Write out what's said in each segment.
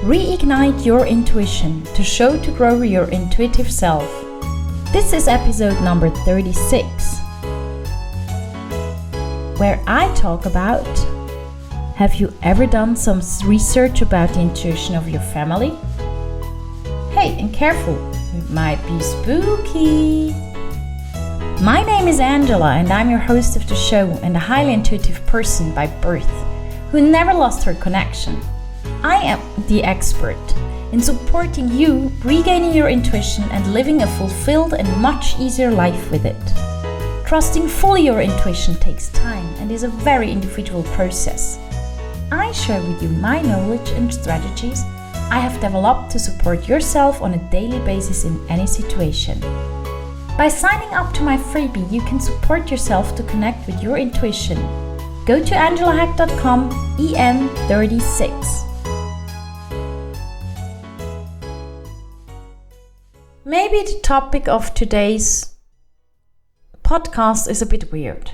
Reignite your intuition to show to grow your intuitive self. This is episode number 36, where I talk about: have you ever done some research about the intuition of your family? Hey, and careful, it might be spooky. My name is Angela and I'm your host of the show and a highly intuitive person by birth who never lost her connection. I am the expert in supporting you regaining your intuition and living a fulfilled and much easier life with it. Trusting fully your intuition takes time and is a very individual process. I share with you my knowledge and strategies I have developed to support yourself on a daily basis in any situation. By signing up to my freebie, you can support yourself to connect with your intuition. Go to angelahack.com EN36. Maybe the topic of today's podcast is a bit weird.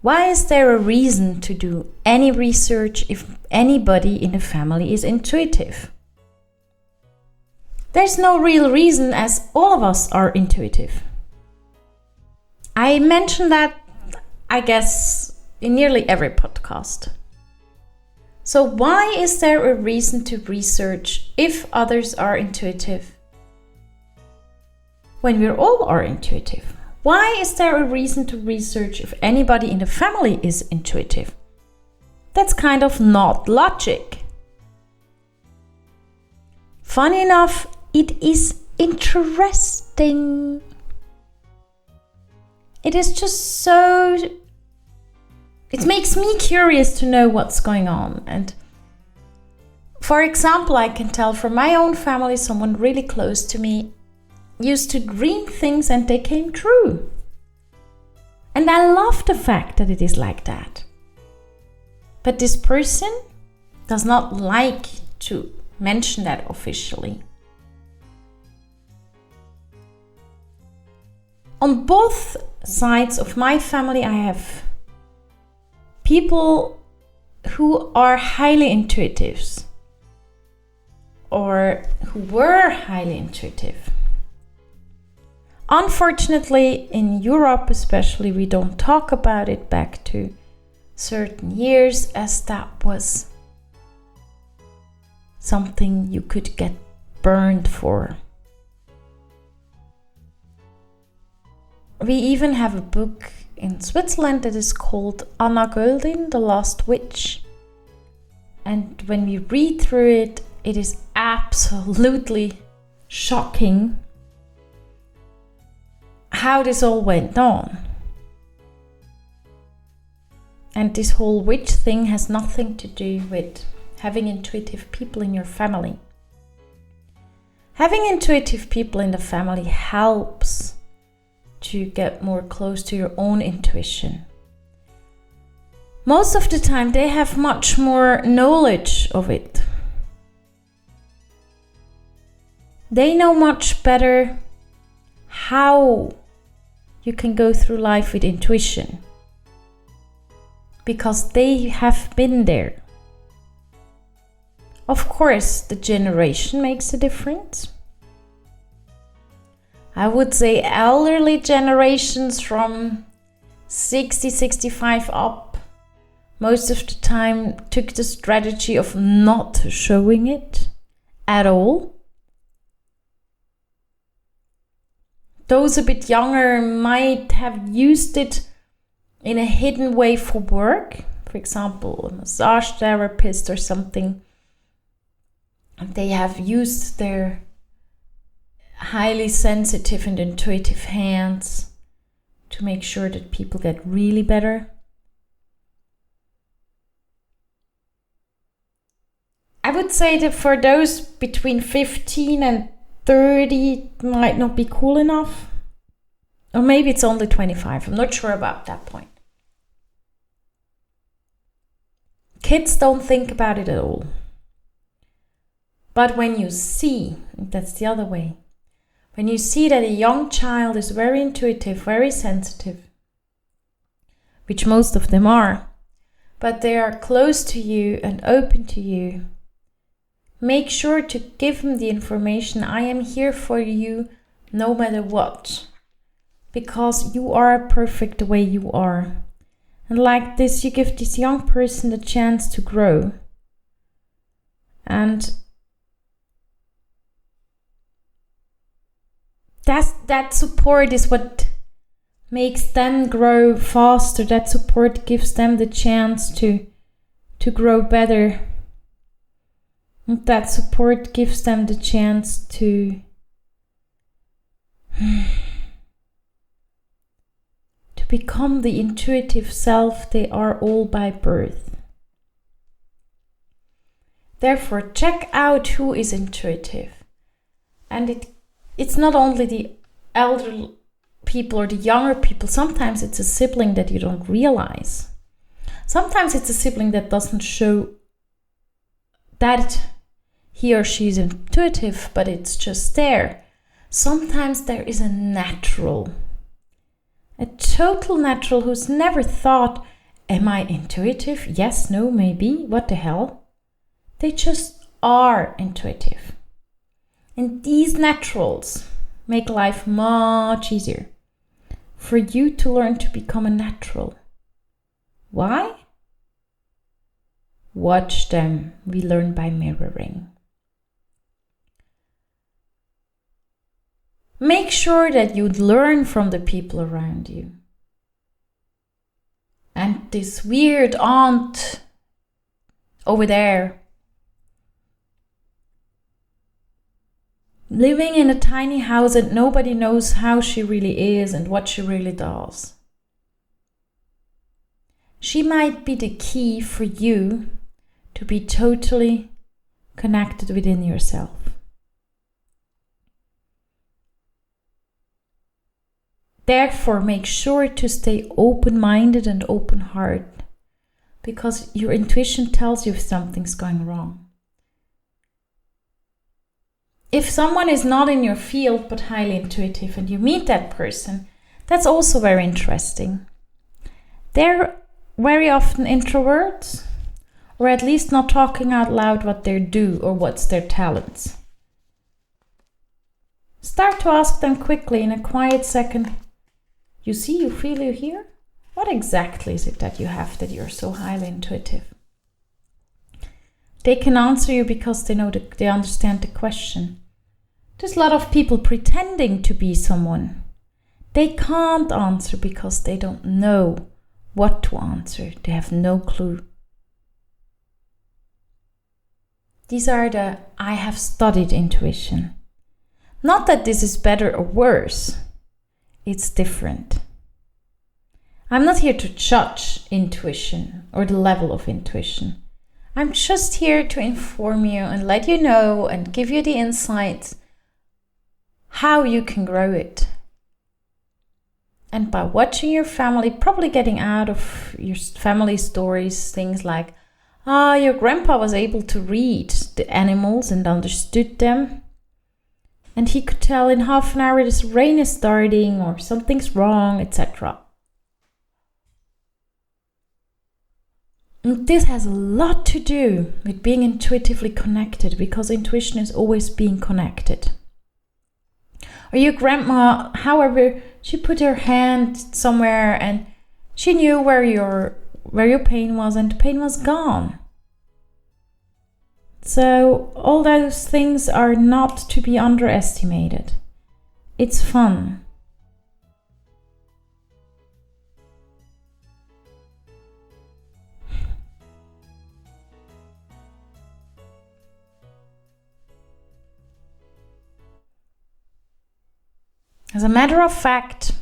Why is there a reason to do any research if anybody in the family is intuitive? There's no real reason, as all of us are intuitive. I mention that, I guess, in nearly every podcast. So why is there a reason to research if others are intuitive when we all are intuitive? Why is there a reason to research if anybody in the family is intuitive? That's kind of not logic. Funny enough, it is interesting. It is just so... It makes me curious to know what's going on. And for example, I can tell from my own family, someone really close to me used to dream things and they came true. And I love the fact that it is like that. But this person does not like to mention that officially. On both sides of my family, I have people who are highly intuitives or who were highly intuitive. Unfortunately, in Europe especially, we don't talk about it back to certain years, as that was something you could get burned for. We even have a book in Switzerland that is called Anna Göldin, The Last Witch. And when we read through it, it is absolutely shocking how this all went on. And this whole witch thing has nothing to do with having intuitive people in your family. Having intuitive people in the family helps to get more close to your own intuition. Most of the time they have much more knowledge of it. They know much better how you can go through life with intuition, because they have been there. Of course, the generation makes a difference. I would say elderly generations from 60, 65 up, most of the time took the strategy of not showing it at all. Those a bit younger might have used it in a hidden way for work. For example, a massage therapist or something. They have used their highly sensitive and intuitive hands to make sure that people get really better. I would say that for those between 15 and 30, it might not be cool enough. Or maybe it's only 25. I'm not sure about that point. Kids don't think about it at all. But when you see, that's the other way, when you see that a young child is very intuitive, very sensitive, which most of them are, but they are close to you and open to you, make sure to give him the information. I am here for you no matter what. Because you are perfect the way you are. And like this, you give this young person the chance to grow. And that support is what makes them grow faster. That support gives them the chance to grow better. And that support gives them the chance to become the intuitive self they are all by birth. Therefore, check out who is intuitive. And it's not only the elder people or the younger people. Sometimes it's a sibling that you don't realize. Sometimes it's a sibling that doesn't show that he or she is intuitive, but it's just there. Sometimes there is a natural, a total natural who's never thought, am I intuitive? Yes, no, maybe. What the hell? They just are intuitive. And these naturals make life much easier for you to learn to become a natural. Why? Watch them. We learn by mirroring. Make sure that you learn from the people around you. And this weird aunt over there, living in a tiny house and nobody knows how she really is and what she really does. She might be the key for you to be totally connected within yourself. Therefore, make sure to stay open-minded and open-hearted, because your intuition tells you if something's going wrong. If someone is not in your field but highly intuitive and you meet that person, that's also very interesting. They're very often introverts, or at least not talking out loud what they do or what's their talents. Start to ask them quickly in a quiet second, you see, you feel, you hear? What exactly is it that you have that you're so highly intuitive? They can answer you because they know they understand the question. There's a lot of people pretending to be someone. They can't answer because they don't know what to answer. They have no clue. These are the I have studied intuition. Not that this is better or worse. It's different. I'm not here to judge intuition or the level of intuition. I'm just here to inform you and let you know and give you the insights how you can grow it. And by watching your family, probably getting out of your family stories, things like, your grandpa was able to read the animals and understood them. And he could tell in half an hour this rain is starting or something's wrong, etc. And this has a lot to do with being intuitively connected, because intuition is always being connected. Or your grandma, however, she put her hand somewhere and she knew where your pain was and the pain was gone. So all those things are not to be underestimated. It's fun. As a matter of fact,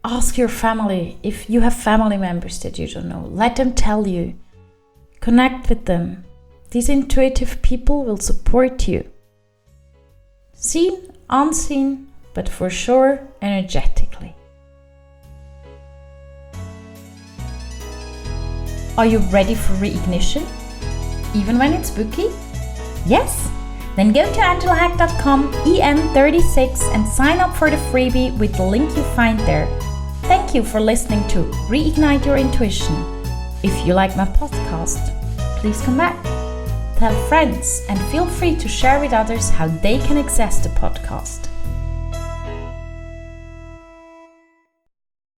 ask your family if you have family members that you don't know. Let them tell you. Connect with them. These intuitive people will support you. Seen, unseen, but for sure energetically. Are you ready for reignition? Even when it's spooky? Yes? Then go to angelahack.com EN36 and sign up for the freebie with the link you find there. Thank you for listening to Reignite Your Intuition. If you like my podcast, please come back. Tell friends and feel free to share with others how they can access the podcast.